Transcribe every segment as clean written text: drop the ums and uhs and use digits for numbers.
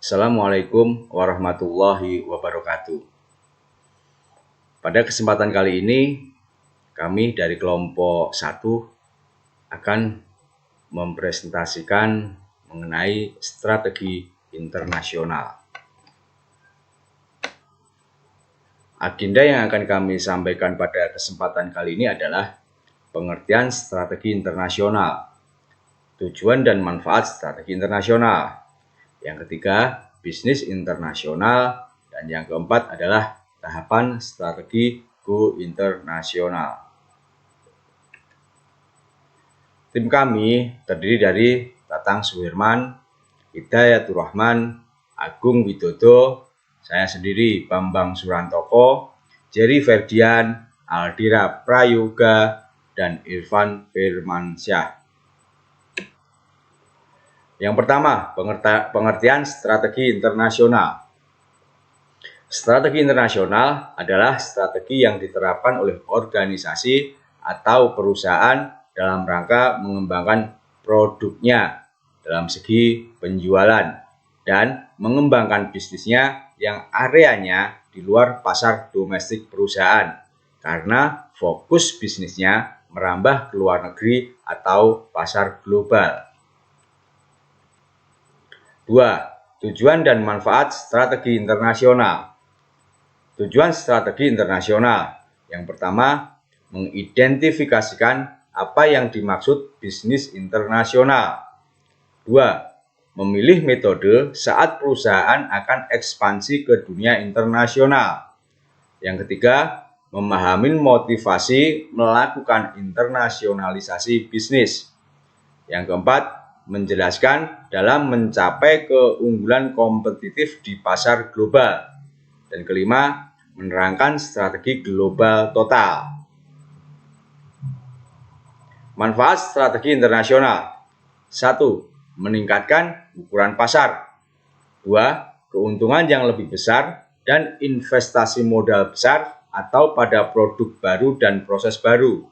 Assalamualaikum warahmatullahi wabarakatuh. Pada kesempatan kali ini, kami dari kelompok 1 akan mempresentasikan mengenai strategi internasional. Agenda yang akan kami sampaikan pada kesempatan kali ini adalah pengertian strategi internasional, tujuan dan manfaat strategi internasional. Yang ketiga, bisnis internasional. Dan yang keempat adalah tahapan strategi go internasional. Tim kami terdiri dari Tatang Suherman, Hidayatur Rahman, Agung Widodo, saya sendiri Bambang Surantoko, Jerry Ferdian, Aldira Prayoga, dan Irfan Firmansyah. Yang pertama, pengertian strategi internasional. Strategi internasional adalah strategi yang diterapkan oleh organisasi atau perusahaan dalam rangka mengembangkan produknya dalam segi penjualan dan mengembangkan bisnisnya yang areanya di luar pasar domestik perusahaan karena fokus bisnisnya merambah ke luar negeri atau pasar global. 2. Tujuan dan manfaat strategi internasional. Tujuan strategi internasional. Yang pertama, mengidentifikasikan apa yang dimaksud bisnis internasional. 2. Memilih metode saat perusahaan akan ekspansi ke dunia internasional. Yang ketiga, memahami motivasi melakukan internasionalisasi bisnis. Yang keempat, menjelaskan dalam mencapai keunggulan kompetitif di pasar global. Dan kelima, menerangkan strategi global total. Manfaat strategi internasional. 1. Meningkatkan ukuran pasar. 2. Keuntungan yang lebih besar dan investasi modal besar atau pada produk baru dan proses baru.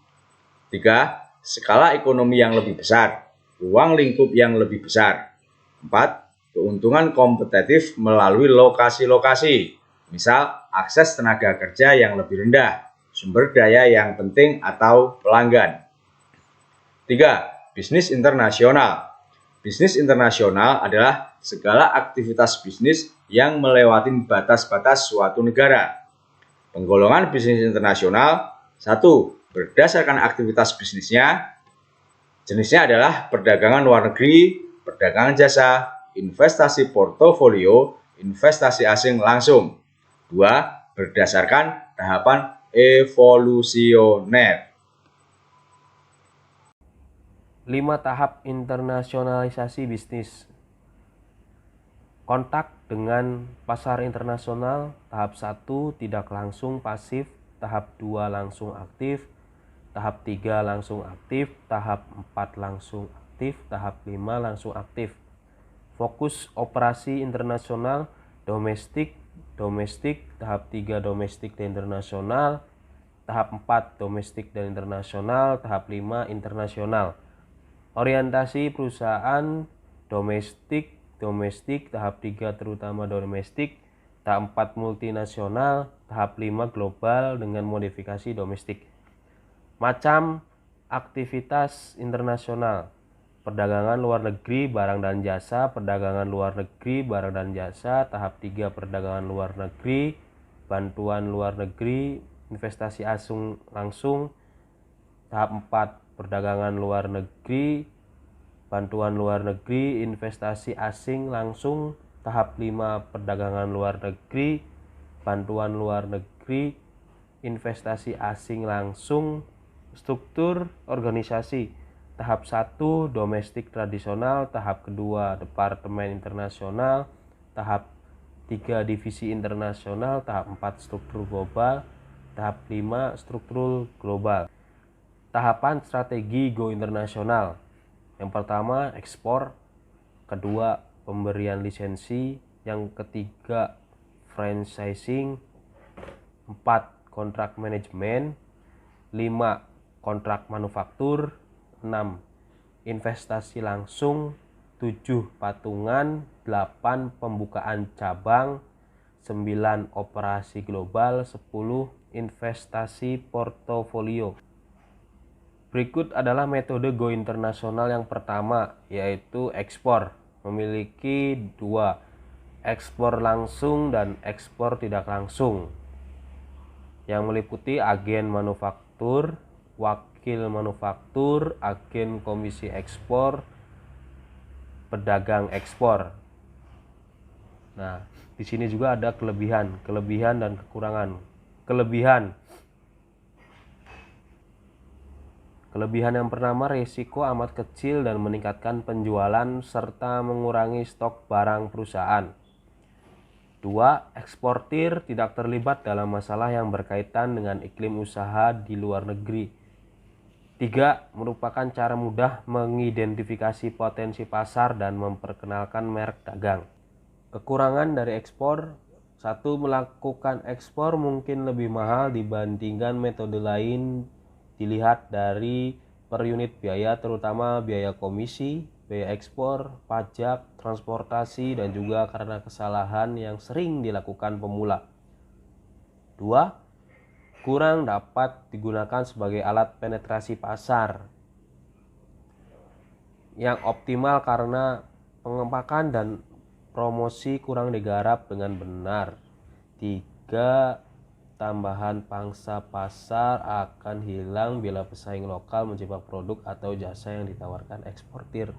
3. Skala ekonomi yang lebih besar. Ruang lingkup yang lebih besar. 4. Keuntungan kompetitif melalui lokasi-lokasi, misal akses tenaga kerja yang lebih rendah, sumber daya yang penting atau pelanggan. 3. Bisnis internasional. Bisnis internasional adalah segala aktivitas bisnis yang melewati batas-batas suatu negara. Penggolongan bisnis internasional. 1. Berdasarkan aktivitas bisnisnya. Jenisnya adalah perdagangan luar negeri, perdagangan jasa, investasi portofolio, investasi asing langsung. 2. Berdasarkan tahapan evolusioner. 5 tahap internasionalisasi bisnis. Kontak dengan pasar internasional. Tahap 1 tidak langsung pasif, tahap 2 langsung aktif, tahap 3 langsung aktif, tahap 4 langsung aktif, tahap 5 langsung aktif. Fokus operasi internasional, domestik, tahap 3 domestik dan internasional, tahap 4 domestik dan internasional, tahap 5 internasional. Orientasi perusahaan domestik, tahap 3 terutama domestik, tahap 4 multinasional, tahap 5 global dengan modifikasi domestik. Macam aktivitas internasional. Perdagangan luar negeri barang dan jasa, perdagangan luar negeri barang dan jasa, tahap 3 perdagangan luar negeri, bantuan luar negeri, investasi asing langsung, tahap 4 perdagangan luar negeri, bantuan luar negeri, investasi asing langsung, tahap 5 perdagangan luar negeri, bantuan luar negeri, investasi asing langsung. Struktur organisasi. Tahap 1 domestik tradisional, tahap kedua departemen internasional, tahap 3 divisi internasional, tahap 4 struktur global, tahap 5 struktur global. Tahapan strategi go internasional. Yang pertama ekspor, kedua pemberian lisensi, yang ketiga franchising, 4 kontrak manajemen, 5 kontrak manufaktur, 6 investasi langsung, 7 patungan, 8 pembukaan cabang, 9 operasi global, 10 investasi portofolio. Berikut adalah metode go internasional yang pertama, yaitu ekspor. Memiliki 2, ekspor langsung dan ekspor tidak langsung, yang meliputi agen manufaktur, wakil manufaktur, agen komisi ekspor, pedagang ekspor. Nah, di sini juga ada kelebihan dan kekurangan. Kelebihan yang pertama, risiko amat kecil dan meningkatkan penjualan serta mengurangi stok barang perusahaan. 2, eksportir tidak terlibat dalam masalah yang berkaitan dengan iklim usaha di luar negeri. 3, merupakan cara mudah mengidentifikasi potensi pasar dan memperkenalkan merek dagang. Kekurangan dari ekspor: 1, melakukan ekspor mungkin lebih mahal dibandingkan metode lain dilihat dari per unit biaya, terutama biaya komisi, biaya ekspor, pajak, transportasi, dan juga karena kesalahan yang sering dilakukan pemula. 2, kurang dapat digunakan sebagai alat penetrasi pasar yang optimal karena pengepakan dan promosi kurang digarap dengan benar. 3, tambahan pangsa pasar akan hilang bila pesaing lokal mencoba produk atau jasa yang ditawarkan eksportir.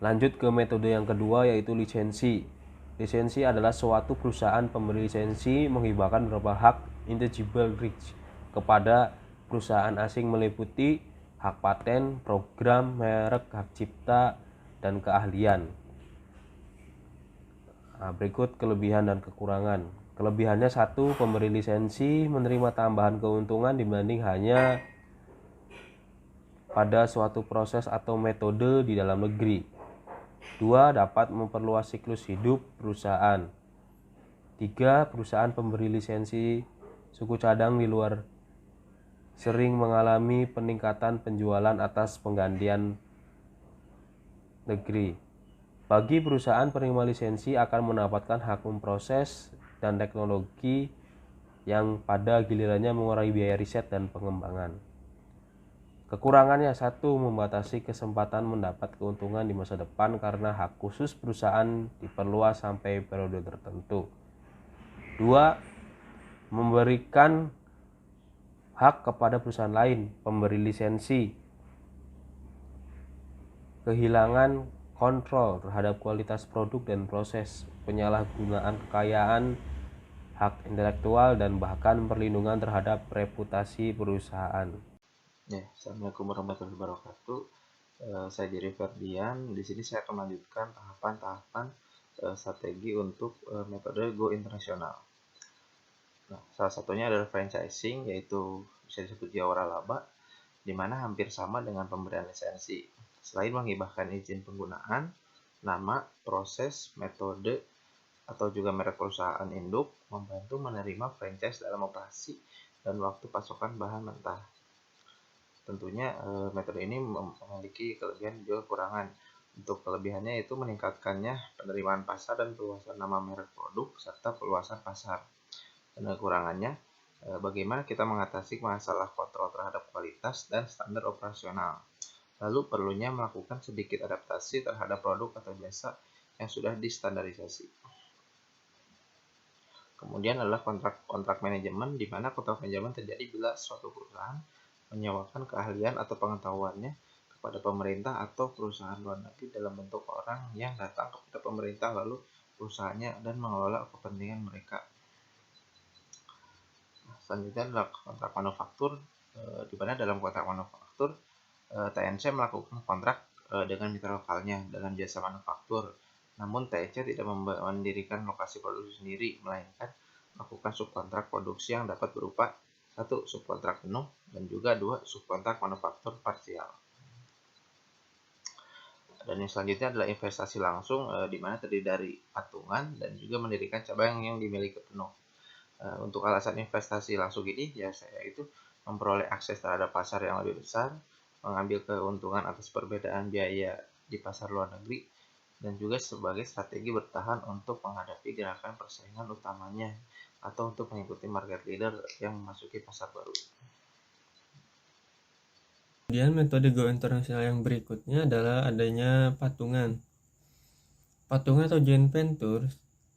Lanjut ke metode yang kedua, yaitu lisensi. Lisensi adalah suatu perusahaan pemberi lisensi menghibahkan beberapa hak intangible rights kepada perusahaan asing meliputi hak paten, program, merek, hak cipta, dan keahlian. Nah, berikut kelebihan dan kekurangan. Kelebihannya: 1, pemberi lisensi menerima tambahan keuntungan dibanding hanya pada suatu proses atau metode di dalam negeri. 2, dapat memperluas siklus hidup perusahaan. 3, perusahaan pemberi lisensi suku cadang di luar sering mengalami peningkatan penjualan atas penggantian negeri. Bagi perusahaan penerima lisensi akan mendapatkan hak memproses dan teknologi yang pada gilirannya mengurangi biaya riset dan pengembangan. Kekurangannya: 1, membatasi kesempatan mendapat keuntungan di masa depan karena hak khusus perusahaan diperluas sampai periode tertentu. 2, memberikan hak kepada perusahaan lain, pemberi lisensi, kehilangan kontrol terhadap kualitas produk dan proses, penyalahgunaan kekayaan, hak intelektual, dan bahkan perlindungan terhadap reputasi perusahaan. Ya, Assalamualaikum warahmatullahi wabarakatuh. Saya Jerry Ferdian. Di sini saya akan melanjutkan tahapan-tahapan strategi untuk metode go internasional. Nah, salah satunya adalah franchising, yaitu bisa disebut jawara laba, di mana hampir sama dengan pemberian lisensi. Selain menghibahkan izin penggunaan, nama, proses, metode, atau juga merek perusahaan induk, membantu menerima franchise dalam operasi dan waktu pasokan bahan mentah. Tentunya metode ini memiliki kelebihan dan juga kekurangan. Untuk kelebihannya itu meningkatkannya penerimaan pasar dan perluasan nama merek produk serta perluasan pasar. Dan kekurangannya, bagaimana kita mengatasi masalah kontrol terhadap kualitas dan standar operasional. Lalu perlunya melakukan sedikit adaptasi terhadap produk atau jasa yang sudah distandarisasi. Kemudian adalah kontrak manajemen, di mana kontrak manajemen terjadi bila suatu perusahaan menyewakan keahlian atau pengetahuannya kepada pemerintah atau perusahaan luar negeri dalam bentuk orang yang datang kepada pemerintah lalu perusahaannya dan mengelola kepentingan mereka. Selanjutnya adalah kontrak manufaktur, di mana dalam kontrak manufaktur TNC melakukan kontrak dengan mitra lokalnya dalam jasa manufaktur. Namun TNC tidak mendirikan lokasi produksi sendiri, melainkan melakukan subkontrak produksi yang dapat berupa 1, subkontrak penuh, dan juga 2, subkontrak manufaktur parsial. Dan yang selanjutnya adalah investasi langsung, di mana terdiri dari patungan dan juga mendirikan cabang yang dimiliki penuh. Untuk alasan investasi langsung ini, ya saya itu memperoleh akses terhadap pasar yang lebih besar, mengambil keuntungan atas perbedaan biaya di pasar luar negeri, dan juga sebagai strategi bertahan untuk menghadapi gerakan persaingan utamanya atau untuk mengikuti market leader yang memasuki pasar baru. Kemudian metode go internasional yang berikutnya adalah adanya patungan. Patungan atau joint venture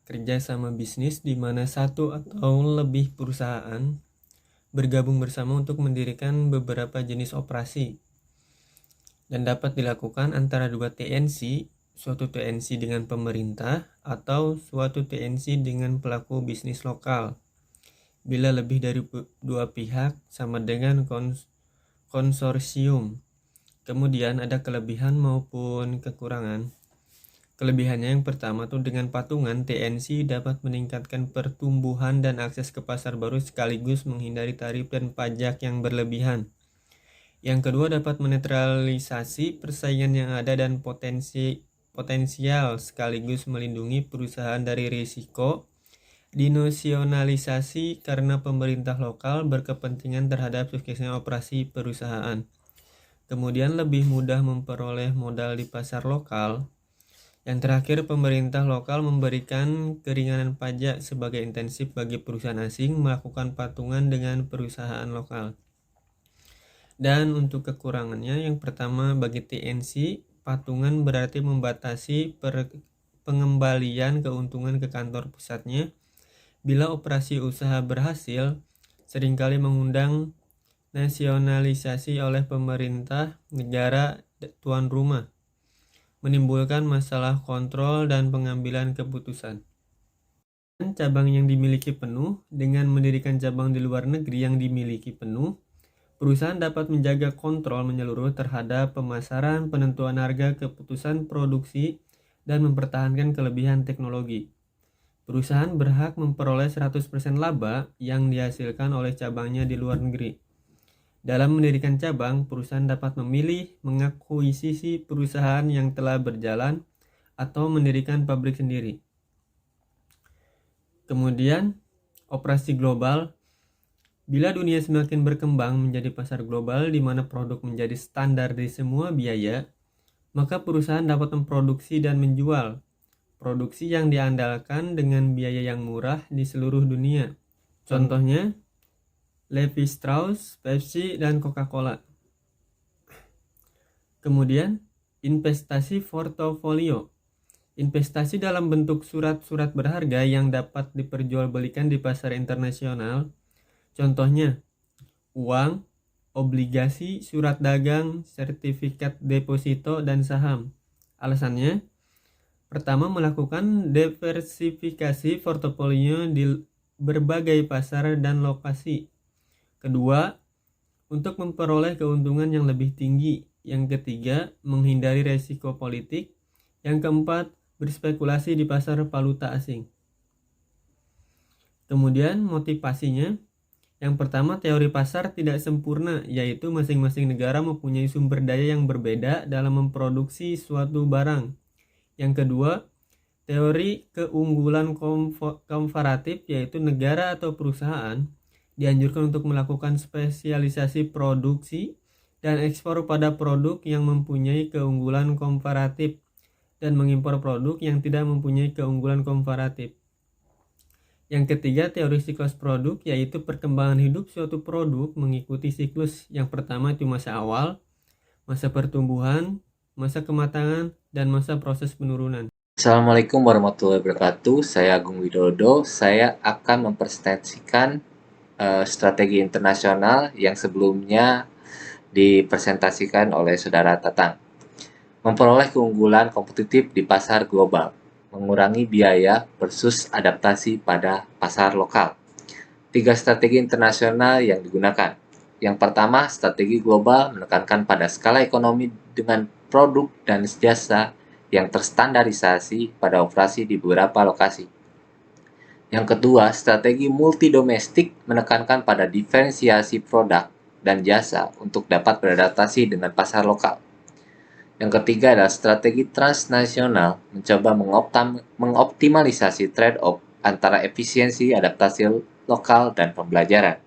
kerjasama bisnis di mana satu atau lebih perusahaan bergabung bersama untuk mendirikan beberapa jenis operasi dan dapat dilakukan antara dua TNC, suatu TNC dengan pemerintah atau suatu TNC dengan pelaku bisnis lokal. Bila lebih dari dua pihak sama dengan konsorsium. Kemudian ada kelebihan maupun kekurangan. Kelebihannya yang pertama tuh dengan patungan TNC dapat meningkatkan pertumbuhan dan akses ke pasar baru sekaligus menghindari tarif dan pajak yang berlebihan. Yang kedua dapat menetralisasi persaingan yang ada dan potensial sekaligus melindungi perusahaan dari risiko dinasionalisasi karena pemerintah lokal berkepentingan terhadap suksesnya operasi perusahaan. Kemudian lebih mudah memperoleh modal di pasar lokal. Yang terakhir, pemerintah lokal memberikan keringanan pajak sebagai intensif bagi perusahaan asing melakukan patungan dengan perusahaan lokal. Dan untuk kekurangannya, yang pertama bagi TNC, patungan berarti membatasi pengembalian keuntungan ke kantor pusatnya. Bila operasi usaha berhasil, seringkali mengundang nasionalisasi oleh pemerintah negara tuan rumah, menimbulkan masalah kontrol dan pengambilan keputusan. Dan cabang yang dimiliki penuh, dengan mendirikan cabang di luar negeri yang dimiliki penuh, perusahaan dapat menjaga kontrol menyeluruh terhadap pemasaran, penentuan harga, keputusan produksi, dan mempertahankan kelebihan teknologi. Perusahaan berhak memperoleh 100% laba yang dihasilkan oleh cabangnya di luar negeri. Dalam mendirikan cabang, perusahaan dapat memilih mengakuisisi perusahaan yang telah berjalan atau mendirikan pabrik sendiri. Kemudian, operasi global. Bila dunia semakin berkembang menjadi pasar global di mana produk menjadi standar di semua biaya, maka perusahaan dapat memproduksi dan menjual produksi yang diandalkan dengan biaya yang murah di seluruh dunia. Contohnya, Levi Strauss, Pepsi, dan Coca-Cola. Kemudian, investasi portofolio. Investasi dalam bentuk surat-surat berharga yang dapat diperjualbelikan di pasar internasional. Contohnya, uang, obligasi, surat dagang, sertifikat deposito, dan saham. Alasannya, pertama, melakukan diversifikasi portofolio di berbagai pasar dan lokasi. Kedua, untuk memperoleh keuntungan yang lebih tinggi. Yang ketiga, menghindari resiko politik. Yang keempat, berspekulasi di pasar valuta asing. Kemudian motivasinya, yang pertama, teori pasar tidak sempurna, yaitu masing-masing negara mempunyai sumber daya yang berbeda dalam memproduksi suatu barang. Yang kedua, teori keunggulan komparatif, yaitu negara atau perusahaan dianjurkan untuk melakukan spesialisasi produksi dan ekspor pada produk yang mempunyai keunggulan komparatif dan mengimpor produk yang tidak mempunyai keunggulan komparatif. Yang ketiga, teori siklus produk, yaitu perkembangan hidup suatu produk mengikuti siklus. Yang pertama itu masa awal, masa pertumbuhan, masa kematangan, dan masa proses penurunan. Assalamualaikum warahmatullahi wabarakatuh. Saya Agung Widodo. Saya akan mempresentasikan strategi internasional yang sebelumnya dipresentasikan oleh Saudara Tatang. Memperoleh keunggulan kompetitif di pasar global, mengurangi biaya versus adaptasi pada pasar lokal. 3 strategi internasional yang digunakan. Yang pertama, strategi global menekankan pada skala ekonomi dengan produk dan jasa yang terstandarisasi pada operasi di beberapa lokasi. Yang kedua, strategi multidomestik menekankan pada diferensiasi produk dan jasa untuk dapat beradaptasi dengan pasar lokal. Yang ketiga adalah strategi transnasional, mencoba mengoptimalisasi trade-off antara efisiensi, adaptasi lokal, dan pembelajaran.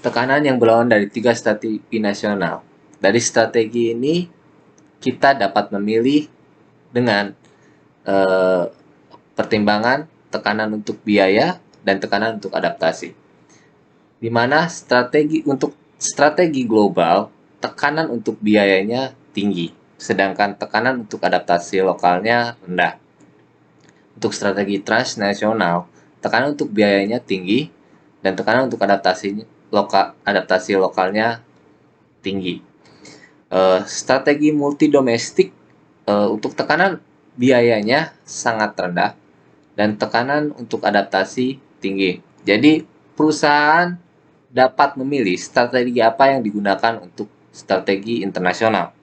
Tekanan yang berlawan dari 3 strategi nasional. Dari strategi ini, kita dapat memilih dengan pertimbangan tekanan untuk biaya dan tekanan untuk adaptasi. Di mana strategi global, tekanan untuk biayanya tinggi, sedangkan tekanan untuk adaptasi lokalnya rendah. Untuk strategi transnasional, tekanan untuk biayanya tinggi dan tekanan untuk adaptasi lokalnya tinggi. Strategi multidomestik, untuk tekanan biayanya sangat rendah dan tekanan untuk adaptasi tinggi. Jadi perusahaan dapat memilih strategi apa yang digunakan untuk strategi internasional.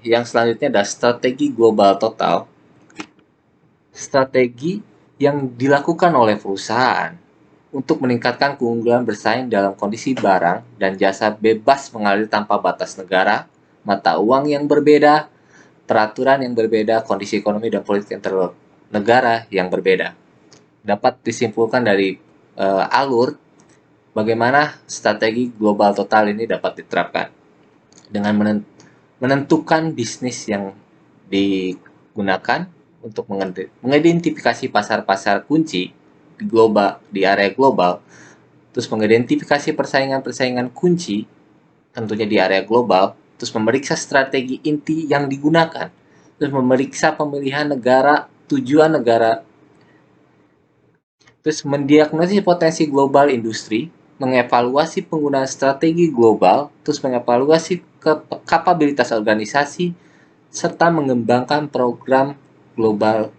Yang selanjutnya adalah strategi global total. Strategi yang dilakukan oleh perusahaan untuk meningkatkan keunggulan bersaing dalam kondisi barang dan jasa bebas mengalir tanpa batas negara, mata uang yang berbeda, peraturan yang berbeda, kondisi ekonomi dan politik antar negara yang berbeda. Dapat disimpulkan dari alur bagaimana strategi global total ini dapat diterapkan dengan menentukan bisnis yang digunakan untuk mengidentifikasi pasar-pasar kunci di area global, terus mengidentifikasi persaingan-persaingan kunci tentunya di area global, terus memeriksa strategi inti yang digunakan, terus memeriksa pemilihan negara, tujuan negara, terus mendiagnosis potensi global industri, mengevaluasi penggunaan strategi global, terus mengevaluasi kapabilitas organisasi, serta mengembangkan program global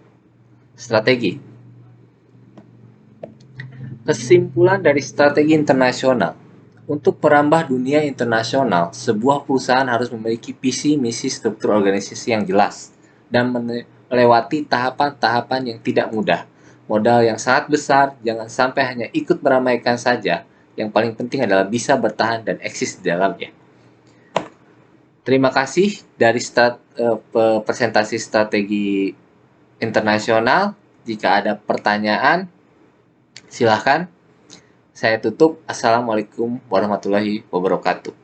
strategi. Kesimpulan dari strategi internasional. Untuk merambah dunia internasional, sebuah perusahaan harus memiliki visi, misi, struktur organisasi yang jelas dan melewati tahapan-tahapan yang tidak mudah. Modal yang sangat besar, jangan sampai hanya ikut meramaikan saja. Yang paling penting adalah bisa bertahan dan eksis di dalamnya. Terima kasih dari presentasi strategi internasional. Jika ada pertanyaan, silahkan. Saya tutup. Assalamualaikum warahmatullahi wabarakatuh.